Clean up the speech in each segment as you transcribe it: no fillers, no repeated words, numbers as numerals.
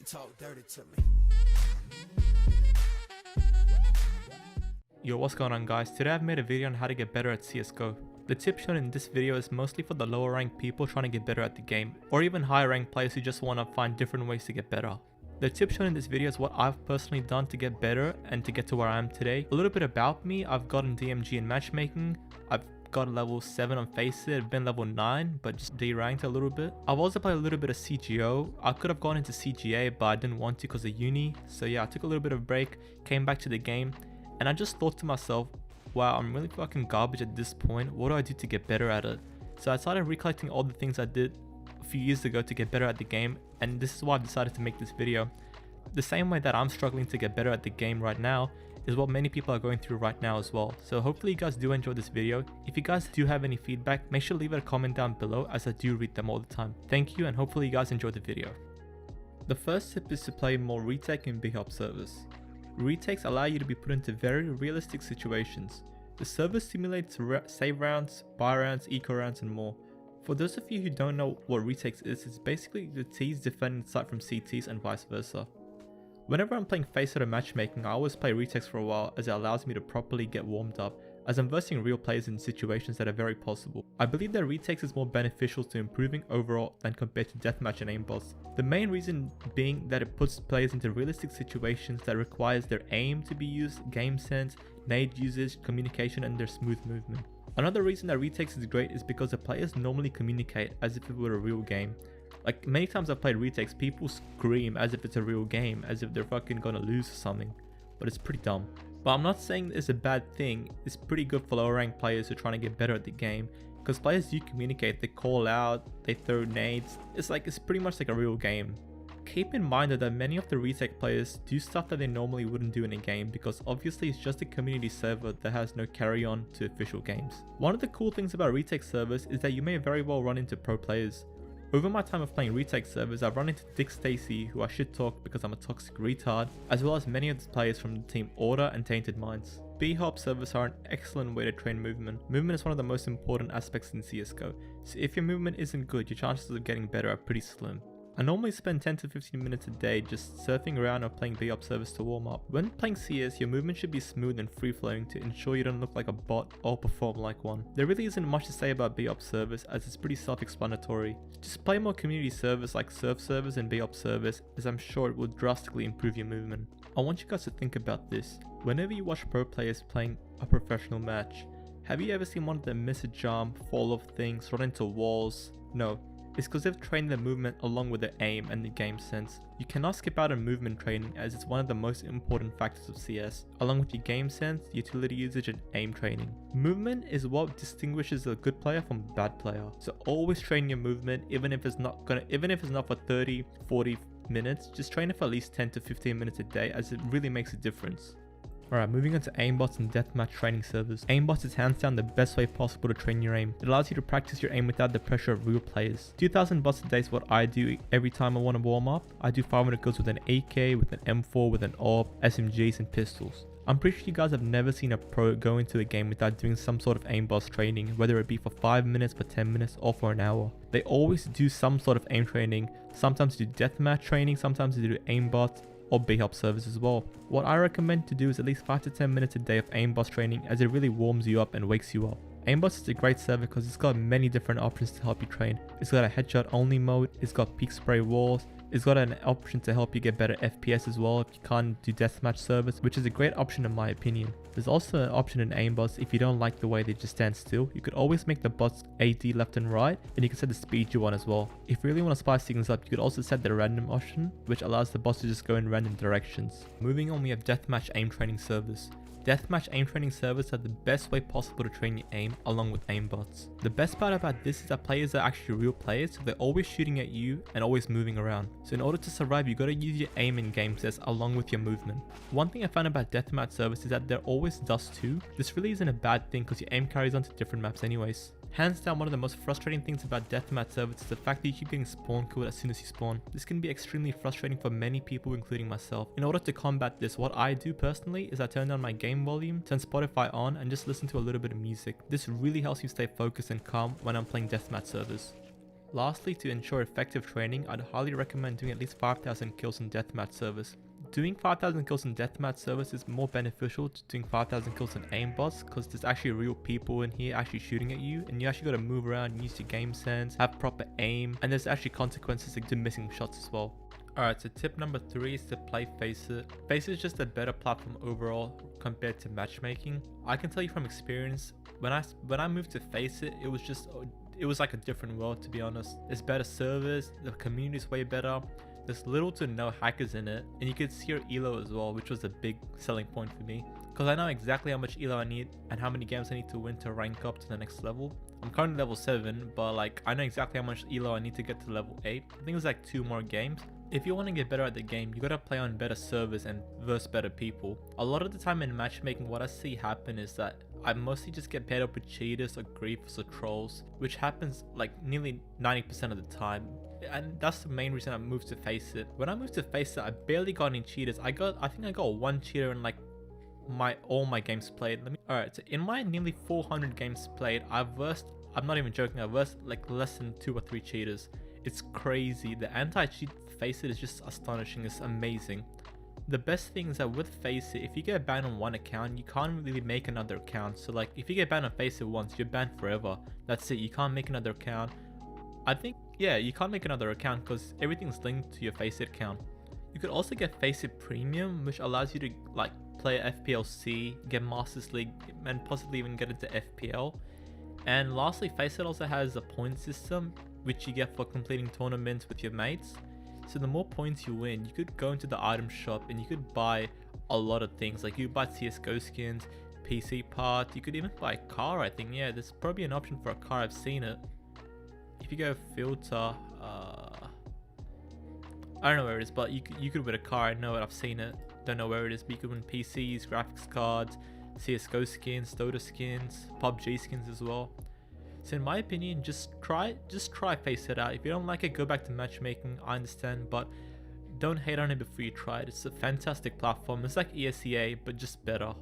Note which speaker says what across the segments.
Speaker 1: talk dirty to me.
Speaker 2: Yo, what's going on guys? Today I've made a video on how to get better at CSGO. The tip shown in this video is mostly for the lower ranked people trying to get better at the game, or even higher ranked players who just want to find different ways to get better. The tip shown in this video is what I've personally done to get better and to get to where I am today. A little bit about me: I've gotten DMG in matchmaking, I've got level 7 on FACEIT, I've been level 9 but just deranked a little bit. I've also played a little bit of Csgo. I could have gone into CGA but I didn't want to because of uni, so yeah, I took a little bit of a break, came back to the game, and I just thought to myself, wow, I'm really fucking garbage at this point. What do I do to get better at it? So I started recollecting all the things I did a few years ago to get better at the game, and this is why I've decided to make this video. The same way that I'm struggling to get better at the game right now is what many people are going through right now as well. So hopefully you guys do enjoy this video. If you guys do have any feedback, make sure to leave a comment down below, as I do read them all the time. Thank you, and hopefully you guys enjoy the video. The first tip is to play more retake and BHOP servers. Retakes allow you to be put into very realistic situations. The server simulates save rounds, buy rounds, eco rounds, and more. For those of you who don't know what retakes is, it's basically the T's defending the site from CTs and vice versa. Whenever I'm playing FACEIT or matchmaking, I always play retakes for a while, as it allows me to properly get warmed up, as I'm versing real players in situations that are very possible. I believe that retakes is more beneficial to improving overall than compared to deathmatch and aimbotz. The main reason being that it puts players into realistic situations that requires their aim to be used, game sense, nade usage, communication, and their smooth movement. Another reason that retakes is great is because the players normally communicate as if it were a real game. Like, many times I've played retakes, people scream as if it's a real game, as if they're fucking gonna lose or something, but it's pretty dumb. But I'm not saying it's a bad thing. It's pretty good for lower ranked players who are trying to get better at the game, because players do communicate, they call out, they throw nades. It's pretty much like a real game. Keep in mind that many of the retake players do stuff that they normally wouldn't do in a game, because obviously it's just a community server that has no carry on to official games. One of the cool things about retake servers is that you may very well run into pro players. Over my time of playing retake servers, I've run into Dick Stacy, who I should talk because I'm a toxic retard, as well as many of the players from the team Order and Tainted Minds. BHOP servers are an excellent way to train movement. Movement is one of the most important aspects in CSGO, so if your movement isn't good, your chances of getting better are pretty slim. I normally spend 10 to 15 minutes a day just surfing around or playing BHOP servers to warm up. When playing CS, your movement should be smooth and free flowing to ensure you don't look like a bot or perform like one. There really isn't much to say about BHOP servers, as it's pretty self-explanatory. Just play more community servers like surf servers and BHOP servers, as I'm sure it will drastically improve your movement. I want you guys to think about this. Whenever you watch pro players playing a professional match, have you ever seen one of them miss a jump, fall off things, run into walls? No. It's because they've trained their movement along with their aim and the game sense. You cannot skip out on movement training, as it's one of the most important factors of CS, along with your game sense, utility usage, and aim training. Movement is what distinguishes a good player from a bad player. So always train your movement, even if it's not for 30, 40 minutes, just train it for at least 10 to 15 minutes a day, as it really makes a difference. Alright, moving on to aimbotz and deathmatch training servers. Aimbotz is hands down the best way possible to train your aim. It allows you to practice your aim without the pressure of real players. 2000 bots a day is what I do every time I want to warm up. I do 500 kills with an AK, with an M4, with an AWP, SMGs, and pistols. I'm pretty sure you guys have never seen a pro go into a game without doing some sort of aimbotz training, whether it be for 5 minutes, for 10 minutes, or for an hour. They always do some sort of aim training. Sometimes they do deathmatch training, sometimes they do aimbotz, or BHOP servers as well. What I recommend to do is at least 5 to 10 minutes a day of aimbotz training, as it really warms you up and wakes you up. Aimbotz is a great server because it's got many different options to help you train. It's got a headshot only mode, it's got peak spray walls, it's got an option to help you get better FPS as well if you can't do deathmatch servers, which is a great option in my opinion. There's also an option in aimbotz if you don't like the way they just stand still. You could always make the bots AD left and right, and you can set the speed you want as well. If you really want to spice things up, you could also set the random option, which allows the bots to just go in random directions. Moving on, we have deathmatch aim training servers. Deathmatch aim training servers are the best way possible to train your aim, along with aimbotz. The best part about this is that players are actually real players, so they're always shooting at you and always moving around. So in order to survive, you gotta use your aim and game sets along with your movement. One thing I found about deathmatch servers is that they're always dust too. This really isn't a bad thing because your aim carries on to different maps anyways. Hands down, one of the most frustrating things about deathmatch servers is the fact that you keep getting spawn killed as soon as you spawn. This can be extremely frustrating for many people, including myself. In order to combat this, what I do personally is I turn down my game volume, turn Spotify on, and just listen to a little bit of music. This really helps me stay focused and calm when I'm playing deathmatch servers. Lastly, to ensure effective training, I'd highly recommend doing at least 5,000 kills in deathmatch servers. Doing 5,000 kills in deathmatch servers is more beneficial to doing 5,000 kills in Aimbotz, because there's actually real people in here actually shooting at you, and you actually got to move around, use your game sense, have proper aim, and there's actually consequences to missing shots as well. Alright, so tip number 3 is to play FACEIT. FACEIT is just a better platform overall compared to matchmaking. I can tell you from experience, when I moved to FACEIT, it was like a different world, to be honest. There's better servers, the community is way better, there's little to no hackers in it, and you could see your elo as well, which was a big selling point for me, because I know exactly how much elo I need and how many games I need to win to rank up to the next level. I'm currently level 7, but like I know exactly how much elo I need to get to level 8. I think it's like 2 more games. If you want to get better at the game, you gotta play on better servers and verse better people. A lot of the time in matchmaking, what I see happen is that I mostly just get paired up with cheaters or griefers or trolls, which happens like nearly 90% of the time. And that's the main reason I moved to FACEIT. When I moved to FACEIT, I barely got any cheaters. I think I got 1 cheater in like all my games played. Alright, so in my nearly 400 games played, I've versed, I'm not even joking, I've versed like less than 2 or 3 cheaters. It's crazy. The anti-cheat FACEIT is just astonishing. It's amazing. The best thing is that with FACEIT, if you get banned on one account, you can't really make another account. So like if you get banned on FACEIT once, you're banned forever. That's it. You can't make another account. I think, yeah, you can't make another account because everything's linked to your FACEIT account. You could also get FACEIT Premium, which allows you to like play FPLC, get Masters League, and possibly even get into FPL. And lastly, FACEIT also has a point system, which you get for completing tournaments with your mates. So the more points you win, you could go into the item shop and you could buy a lot of things. Like you buy CSGO skins, PC parts, you could even buy a car, I think. Yeah, there's probably an option for a car, I've seen it. If you go filter, I don't know where it is, but you could win a car, I know it, I've seen it. Don't know where it is, but you could win PCs, graphics cards, CSGO skins, Dota skins, PUBG skins as well. So in my opinion, just try FACEIT out. If you don't like it, go back to matchmaking, I understand, but don't hate on it before you try it. It's a fantastic platform. It's like ESEA, but just better.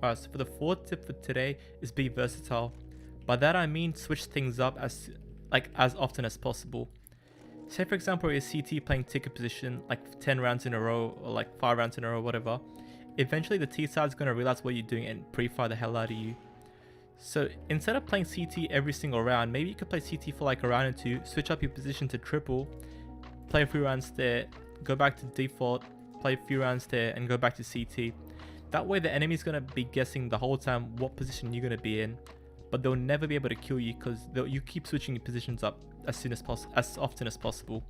Speaker 2: Alright, so for the 4th tip for today is be versatile. By that I mean switch things up as often as possible. Say for example you're CT playing ticket position like 10 rounds in a row or like 5 rounds in a row, whatever. Eventually the T side is going to realize what you're doing and pre-fire the hell out of you. So instead of playing CT every single round, maybe you could play CT for like a round or 2, switch up your position to triple, play a few rounds there, go back to default, play a few rounds there and go back to CT. That way the enemy's going to be guessing the whole time what position you're going to be in, but they'll never be able to kill you because you keep switching your positions up as often as possible.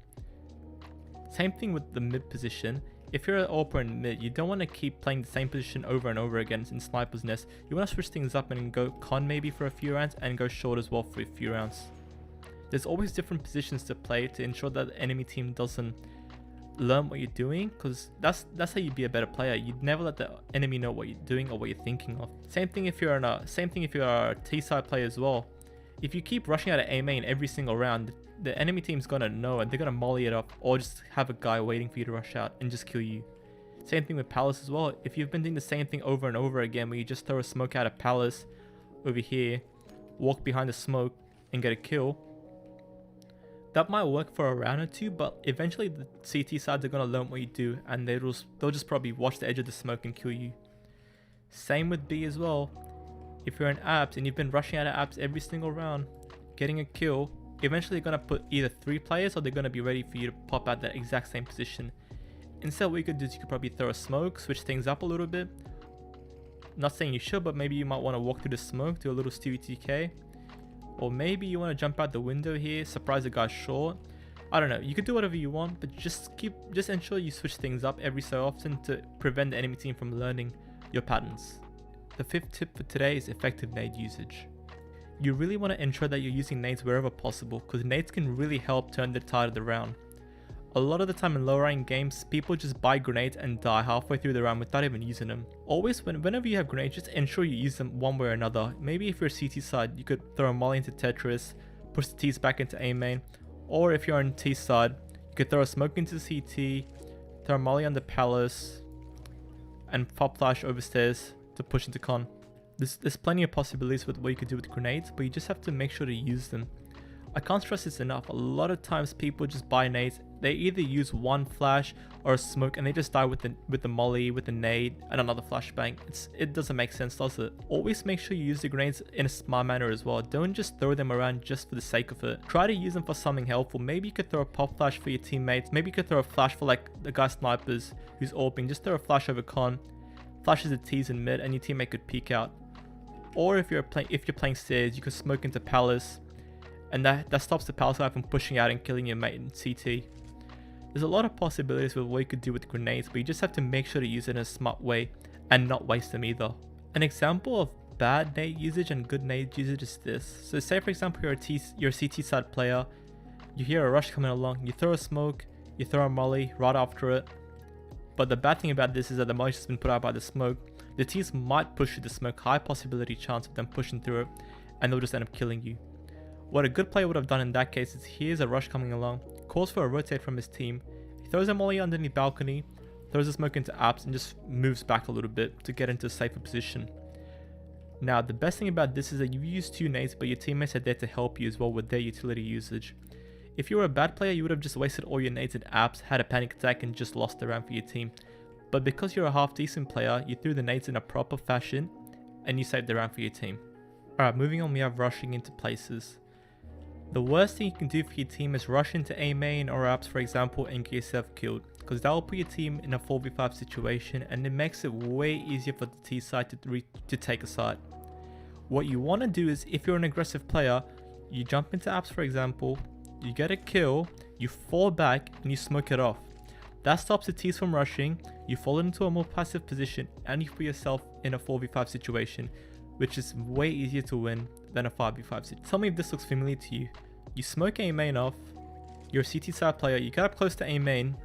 Speaker 2: Same thing with the mid position. If you're an AWPer in mid, you don't want to keep playing the same position over and over again in Sniper's Nest. You want to switch things up and go con maybe for a few rounds and go short as well for a few rounds. There's always different positions to play to ensure that the enemy team doesn't learn what you're doing, because that's how you be a better player. You'd never let the enemy know what you're doing or what you're thinking of. Same thing if you're a T side player as well. If you keep rushing out of A main every single round, the enemy team's gonna know and they're gonna molly it up, or just have a guy waiting for you to rush out and just kill you. Same thing with Palace as well. If you've been doing the same thing over and over again, where you just throw a smoke out of Palace over here, walk behind the smoke and get a kill, that might work for a round or 2, but eventually the CT sides are gonna learn what you do and they'll just probably watch the edge of the smoke and kill you. Same with B as well. If you're in apps and you've been rushing out of apps every single round, getting a kill, eventually they're going to put either 3 players or they're going to be ready for you to pop out that exact same position. Instead, what you could do is you could probably throw a smoke, switch things up a little bit. Not saying you should, but maybe you might want to walk through the smoke, do a little Stewie TK. Or maybe you want to jump out the window here, surprise the guy short. I don't know, you could do whatever you want, but just ensure you switch things up every so often to prevent the enemy team from learning your patterns. The 5th tip for today is effective nade usage. You really want to ensure that you're using nades wherever possible, because nades can really help turn the tide of the round. A lot of the time in low rank games, people just buy grenades and die halfway through the round without even using them. Always, whenever you have grenades, just ensure you use them one way or another. Maybe if you're CT side, you could throw a molly into Tetris, push the T's back into A main, or if you're on T side, you could throw a smoke into CT, throw a molly on the Palace, and pop flash overstairs to push into con. There's plenty of possibilities with what you could do with grenades, but you just have to make sure to use them. I can't stress this enough. A lot of times people just buy nades. They either use one flash or a smoke and they just die with the molly, with the nade and another flashbang. It doesn't make sense, does it? Always make sure you use the grenades in a smart manner as well. Don't just throw them around just for the sake of it. Try to use them for something helpful. Maybe you could throw a pop flash for your teammates. Maybe you could throw a flash for like the guy snipers who's AWPing. Just throw a flash over con, flashes the T's in mid and your teammate could peek out. Or if you're playing stairs, you could smoke into palace. And that stops the palace guy from pushing out and killing your mate in CT. There's a lot of possibilities with what you could do with grenades, but you just have to make sure to use it in a smart way and not waste them either. An example of bad nade usage and good nade usage is this. So say for example you're a CT side player, you hear a rush coming along, you throw a smoke, you throw a molly right after it. But the bad thing about this is that the molly has been put out by the smoke. The T's might push through the smoke, high possibility chance of them pushing through it, and they'll just end up killing you. What a good player would have done in that case is here's a rush coming along, calls for a rotate from his team, he throws a molly underneath balcony, throws a smoke into apps and just moves back a little bit to get into a safer position. Now the best thing about this is that you use two nades but your teammates are there to help you as well with their utility usage. If you were a bad player you would have just wasted all your nades in apps, had a panic attack and just lost the round for your team. But because you're a half decent player, you threw the nades in a proper fashion and you saved the round for your team. Alright, moving on, we have rushing into places. The worst thing you can do for your team is rush into A main or apps for example and get yourself killed, because that will put your team in a 4v5 situation and it makes it way easier for the T side to take a side. What you want to do is, if you're an aggressive player, you jump into apps for example, you get a kill, you fall back and you smoke it off. That stops the T's from rushing, you fall into a more passive position and you put yourself in a 4v5 situation, which is way easier to win than a 5v5 situation. Tell me if this looks familiar to you. You smoke A main off, you're a CT side player, you get up close to A main,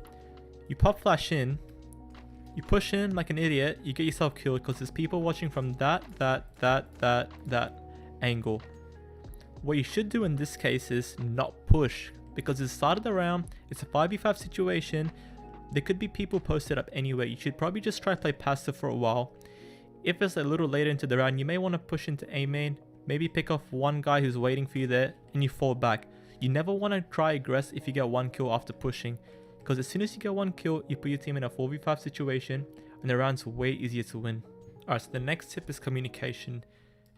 Speaker 2: you pop flash in, you push in like an idiot, you get yourself killed because there's people watching from that angle. What you should do in this case is not push, because it's the start of the round, it's a 5v5 situation, there could be people posted up anyway. You should probably just try to play passive for a while. If it's a little later into the round, you may want to push into A main, maybe pick off one guy who's waiting for you there and you fall back. You never want to try aggress if you get one kill after pushing, because as soon as you get one kill, you put your team in a 4v5 situation and the round's way easier to win. Alright, so the next tip is communication.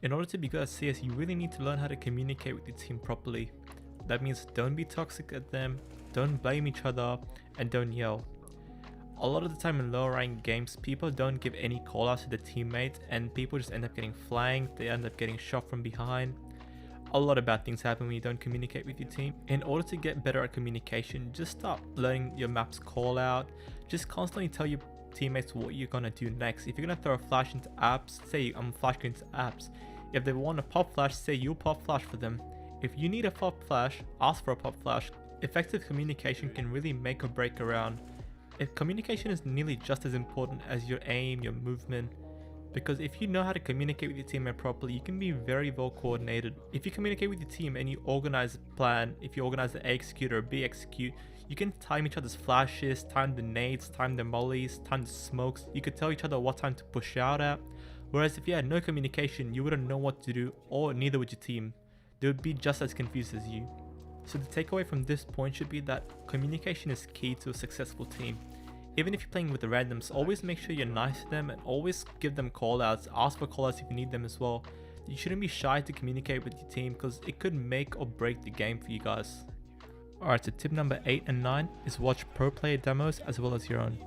Speaker 2: In order to be good at CS, you really need to learn how to communicate with your team properly. That means don't be toxic at them, don't blame each other, and don't yell. A lot of the time in lower ranked games, people don't give any call outs to their teammates and people just end up getting flanked, they end up getting shot from behind. A lot of bad things happen when you don't communicate with your team. In order to get better at communication, just start learning your map's call out. Just constantly tell your teammates what you're gonna do next. If you're gonna throw a flash into apps, say I'm flashing into apps. If they want a pop flash, say you'll pop flash for them. If you need a pop flash, ask for a pop flash. Effective communication can really make or break a round. If communication is nearly just as important as your aim, your movement, because if you know how to communicate with your teammate properly, you can be very well coordinated. If you communicate with your team and you organize a plan, if you organize the A execute or B execute, you can time each other's flashes, time the nades, time the mollies, time the smokes. You could tell each other what time to push out at. Whereas if you had no communication, you wouldn't know what to do, or neither would your team. They would be just as confused as you. So the takeaway from this point should be that communication is key to a successful team. Even if you're playing with the randoms, always make sure you're nice to them and always give them callouts. Ask for callouts if you need them as well. You shouldn't be shy to communicate with your team because it could make or break the game for you guys. Alright, so tip number 8 and 9 is watch pro player demos as well as your own.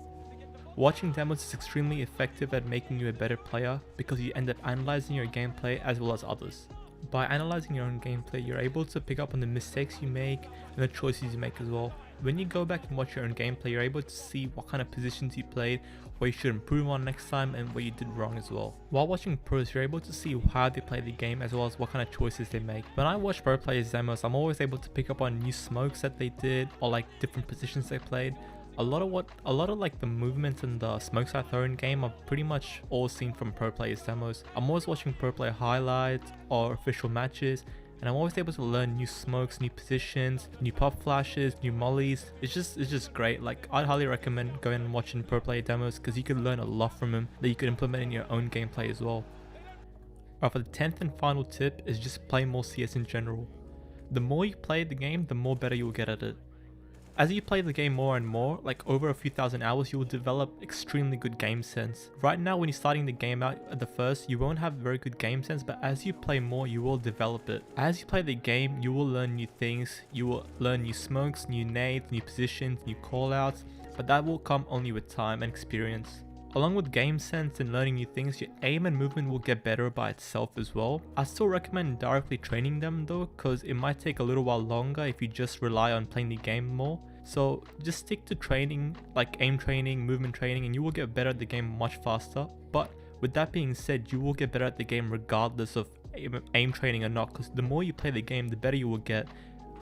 Speaker 2: Watching demos is extremely effective at making you a better player because you end up analyzing your gameplay as well as others. By analyzing your own gameplay, you're able to pick up on the mistakes you make and the choices you make as well. When you go back and watch your own gameplay, you're able to see what kind of positions you played, what you should improve on next time, and what you did wrong as well. While watching pros, you're able to see how they play the game as well as what kind of choices they make. When I watch pro players demos, I'm always able to pick up on new smokes that they did or like different positions they played. A lot of like the movements and the smokes I throw in game are pretty much all seen from pro players demos. I'm always watching pro player highlights or official matches, and I'm always able to learn new smokes, new positions, new pop flashes, new mollies. It's just great. Like, I'd highly recommend going and watching pro player demos because you could learn a lot from them that you could implement in your own gameplay as well. Alright, for the 10th and final tip is just play more CS in general. The more you play the game, the more better you will get at it. As you play the game more and more, like over a few thousand hours, you will develop extremely good game sense. Right now when you're starting the game out at the first, you won't have very good game sense, but as you play more, you will develop it. As you play the game, you will learn new things, you will learn new smokes, new nades, new positions, new callouts, but that will come only with time and experience. Along with game sense and learning new things, your aim and movement will get better by itself as well. I still recommend directly training them though, cause it might take a little while longer if you just rely on playing the game more. So just stick to training, like aim training, movement training, and you will get better at the game much faster. But with that being said, you will get better at the game regardless of aim training or not, cause the more you play the game, the better you will get,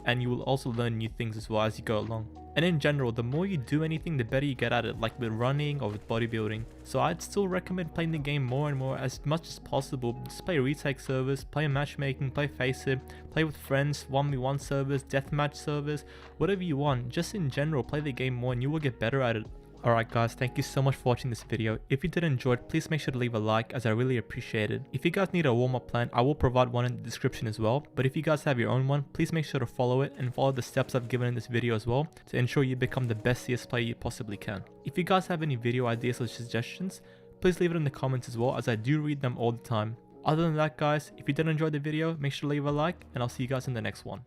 Speaker 2: and you will also learn new things as well as you go along. And in general, the more you do anything, the better you get at it, like with running or with bodybuilding. So I'd still recommend playing the game more and more as much as possible. Just play retake servers, play matchmaking, play FACEIT, play with friends, 1v1 servers, deathmatch servers, whatever you want. Just in general, play the game more and you will get better at it. Alright guys, thank you so much for watching this video. If you did enjoy it, please make sure to leave a like as I really appreciate it. If you guys need a warm-up plan, I will provide one in the description as well. But if you guys have your own one, please make sure to follow it and follow the steps I've given in this video as well to ensure you become the best CS player you possibly can. If you guys have any video ideas or suggestions, please leave it in the comments as well as I do read them all the time. Other than that guys, if you did enjoy the video, make sure to leave a like and I'll see you guys in the next one.